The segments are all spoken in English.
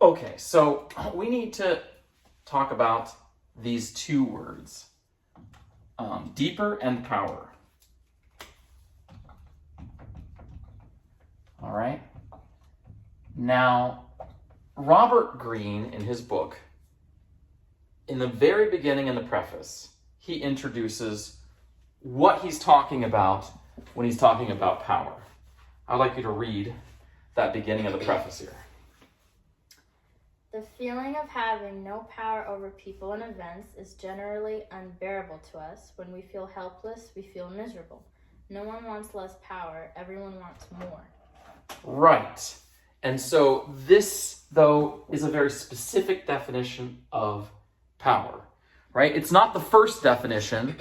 Okay, so we need to talk about these two words, deeper and power. All right. Now, Robert Greene, in his book, in the very beginning in the preface, he introduces what he's talking about when he's talking about power. I'd like you to read that beginning of the preface here. The feeling of having no power over people and events is generally unbearable to us. When we feel helpless, we feel miserable. No one wants less power, everyone wants more. Right. And so this, though, is a very specific definition of power, right? It's not the first definition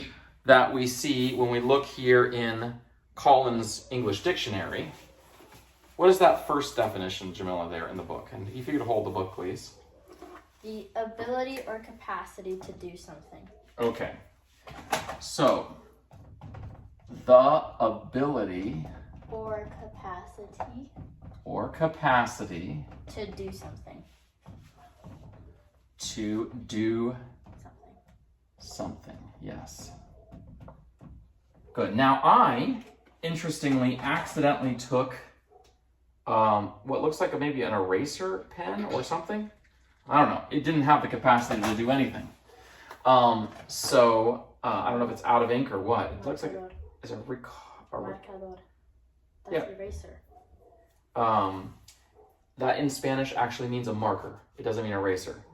that we see when we look here in Collins English Dictionary. What is that first definition, Jamila, there in the book? And if you could hold the book, please. The ability or capacity to do something. Okay. So, the ability or capacity to do something. To do something, yes. Good. Now I, interestingly, accidentally took what looks like maybe an eraser pen or something. I don't know. It didn't have the capacity to do anything. So I don't know if it's out of ink or what. It looks like it's a Marcador. That's eraser. That in Spanish actually means a marker. It doesn't mean eraser.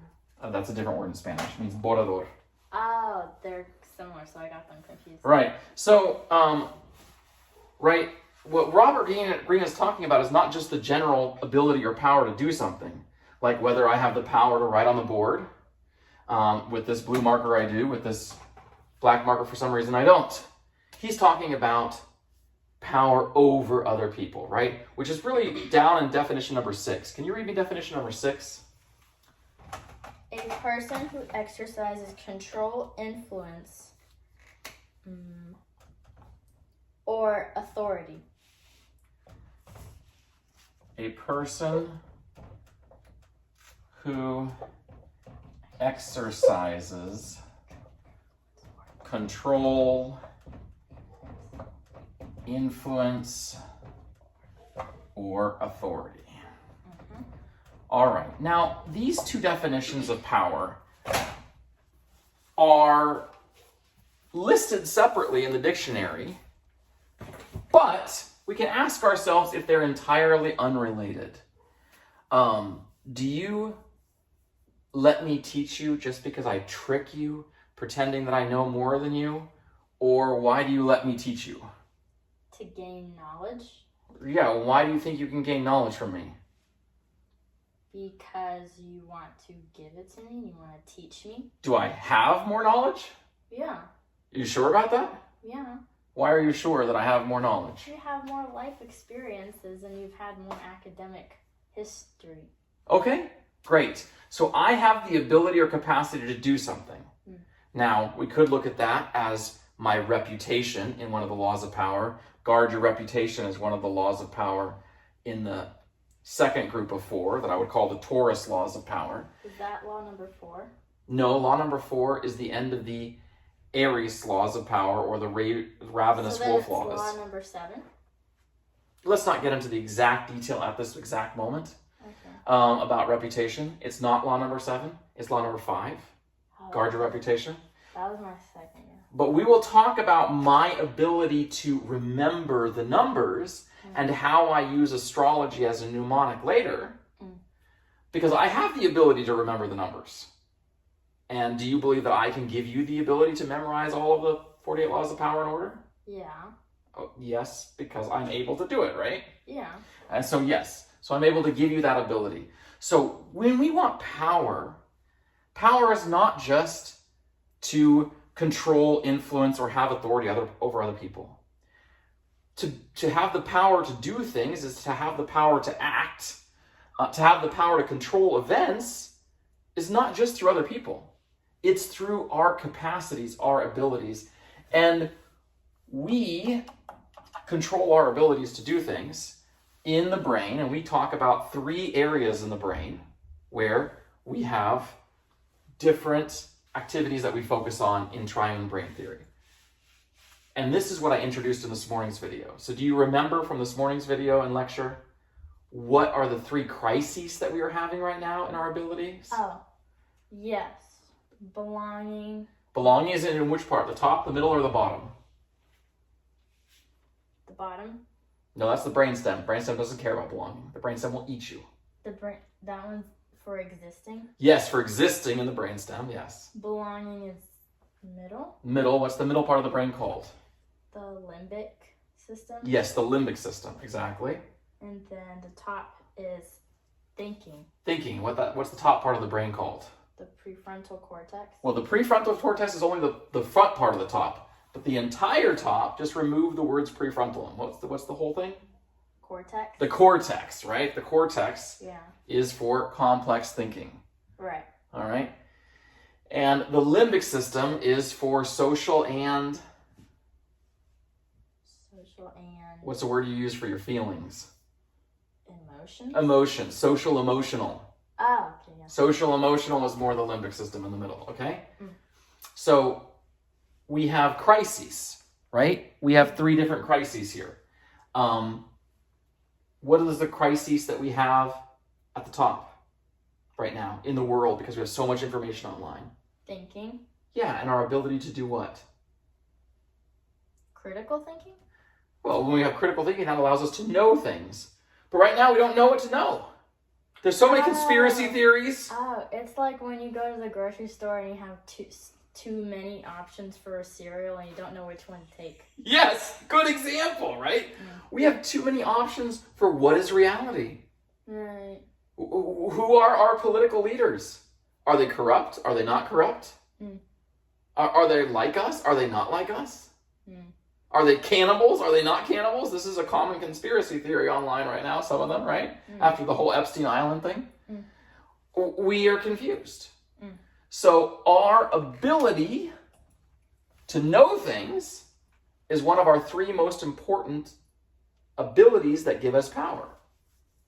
That's a different word in Spanish. It means borrador. Oh, they're similar, so I got them confused. Right. So, right, what Robert Greene is talking about is not just the general ability or power to do something, like whether I have the power to write on the board. With this blue marker I do, with this black marker for some reason I don't. He's talking about power over other people, right? Which is really down in definition number 6. Can you read me definition number 6? A person who exercises control, influence, or authority. A person who exercises control, influence, or authority. All right. Now, these two definitions of power are listed separately in the dictionary, but we can ask ourselves if they're entirely unrelated. Do you let me teach you just because I trick you, pretending that I know more than you? Or why do you let me teach you? To gain knowledge. Yeah, why do you think you can gain knowledge from me? Because you want to give it to me, you want to teach me. Do I have more knowledge? Yeah. You sure about that? Yeah. Why are you sure that I have more knowledge? You have more life experiences and you've had more academic history. Okay, great. So I have the ability or capacity to do something. Now, we could look at that as my reputation in one of the laws of power. Guard your reputation is one of the laws of power in the second group of 4 that I would call the Taurus laws of power. Is that law number 4? No, law number 4 is the end of the Aries laws of power, or the ravenous wolf laws. Law number 7? Let's not get into the exact detail at this exact moment. Okay. About reputation. It's not law number 7. It's law number 5. Guard your reputation. That was my second year. But we will talk about my ability to remember the numbers and how I use astrology as a mnemonic later, because I have the ability to remember the numbers. And do you believe that I can give you the ability to memorize all of the 48 laws of power and order? Yeah. Oh, yes, because I'm able to do it, right? Yeah. And so yes, so I'm able to give you that ability. So when we want power, power is not just to control, influence, or have authority over other people. To have the power to do things is to have the power to act. To have the power to control events is not just through other people. It's through our capacities, our abilities. And we control our abilities to do things in the brain, and we talk about 3 areas in the brain. where we have different activities that we focus on in triune brain theory. And this is what I introduced in this morning's video. So do you remember from this morning's video and lecture, what are the 3 crises that we are having right now in our abilities? Oh, yes. Belonging. Belonging is in which part? The top, the middle, or the bottom? The bottom. No, that's the brainstem. Brainstem doesn't care about belonging. The brainstem will eat you. That one's for existing. Yes, for existing in the brainstem, yes. Belonging is middle. Middle, what's the middle part of the brain called? The limbic system. Yes, the limbic system, exactly. And then the top is thinking. Thinking, what's the top part of the brain called? The prefrontal cortex. Well, the prefrontal cortex is only the front part of the top, but the entire top, just remove the words prefrontal. And what's the whole thing? Cortex. The cortex, right? The cortex Yeah. is for complex thinking, Right. all right? And the limbic system is for social and... What's the word you use for your feelings? Emotion. Emotion, social emotional. Oh, okay. Yeah. Social emotional is more the limbic system in the middle, okay? Mm. So we have crises, right? We have 3 different crises here. What is the crises that we have at the top right now in the world because we have so much information online? Thinking. Yeah, and our ability to do what? Critical thinking? Well, when we have critical thinking, that allows us to know things. But right now, we don't know what to know. There's so many conspiracy theories. Oh, it's like when you go to the grocery store and you have too many options for a cereal and you don't know which one to take. Yes, good example, right? Mm. We have too many options for what is reality. Right. Who are our political leaders? Are they corrupt? Are they not corrupt? Mm. Are they like us? Are they not like us? Mm. Are they cannibals? Are they not cannibals? This is a common conspiracy theory online right now, some of them, right? Mm. After the whole Epstein Island thing. Mm. We are confused. Mm. So our ability to know things is one of our 3 most important abilities that give us power.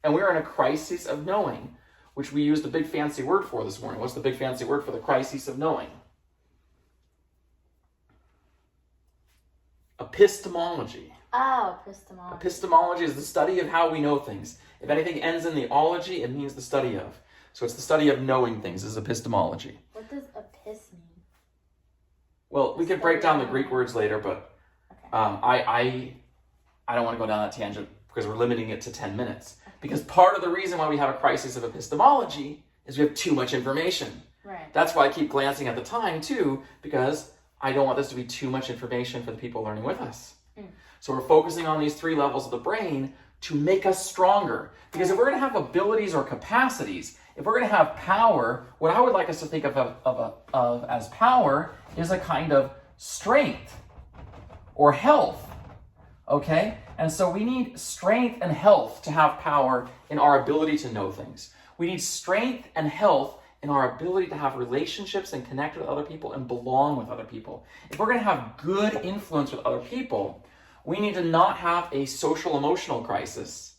And we're in a crisis of knowing, which we used a big fancy word for this morning. What's the big fancy word for the crisis of knowing? Epistemology. Oh, epistemology. Epistemology is the study of how we know things. If anything ends in the ology, it means the study of. So it's the study of knowing things is epistemology. What does epis mean? Well, we could break down the Greek words later, but Okay. I don't want to go down that tangent because we're limiting it to 10 minutes. Because part of the reason why we have a crisis of epistemology is we have too much information. Right. That's why I keep glancing at the time too, because I don't want this to be too much information for the people learning with us. Mm. So we're focusing on these 3 levels of the brain to make us stronger. Because if we're going to have abilities or capacities, if we're going to have power, what I would like us to think of as power is a kind of strength or health. Okay? And so we need strength and health to have power in our ability to know things. We need strength and health in our ability to have relationships and connect with other people and belong with other people. If we're going to have good influence with other people, we need to not have a social emotional crisis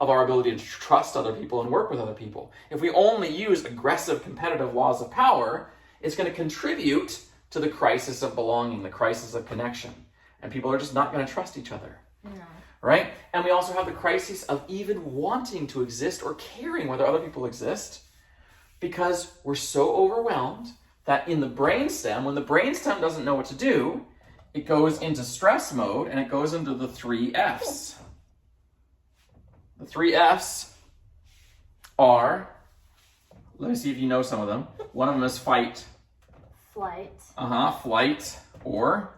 of our ability to trust other people and work with other people. If we only use aggressive competitive laws of power, it's going to contribute to the crisis of belonging, the crisis of connection. And people are just not going to trust each other. No. Right? And we also have the crisis of even wanting to exist or caring whether other people exist, because we're so overwhelmed that in the brainstem, when the brainstem doesn't know what to do, it goes into stress mode and it goes into the 3 Fs. The 3 Fs are, let me see if you know some of them. One of them is fight. Flight. Flight. Or?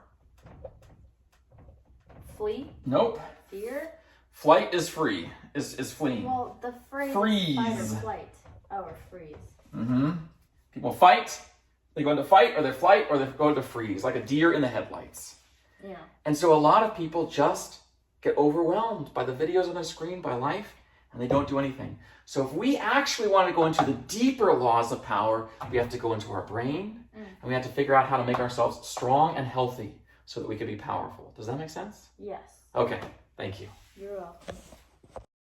Flee. Nope. Fear. Flight is free, is fleeing. Well, the phrase Freeze. fight or flight. Oh, or freeze. People fight, they go into fight or they flight or they go into freeze, like a deer in the headlights. Yeah. And so a lot of people just get overwhelmed by the videos on their screen, by life, and they don't do anything. So if we actually want to go into the deeper laws of power, we have to go into our brain and we have to figure out how to make ourselves strong and healthy so that we can be powerful. Does that make sense? Yes. Okay, thank you. You're welcome.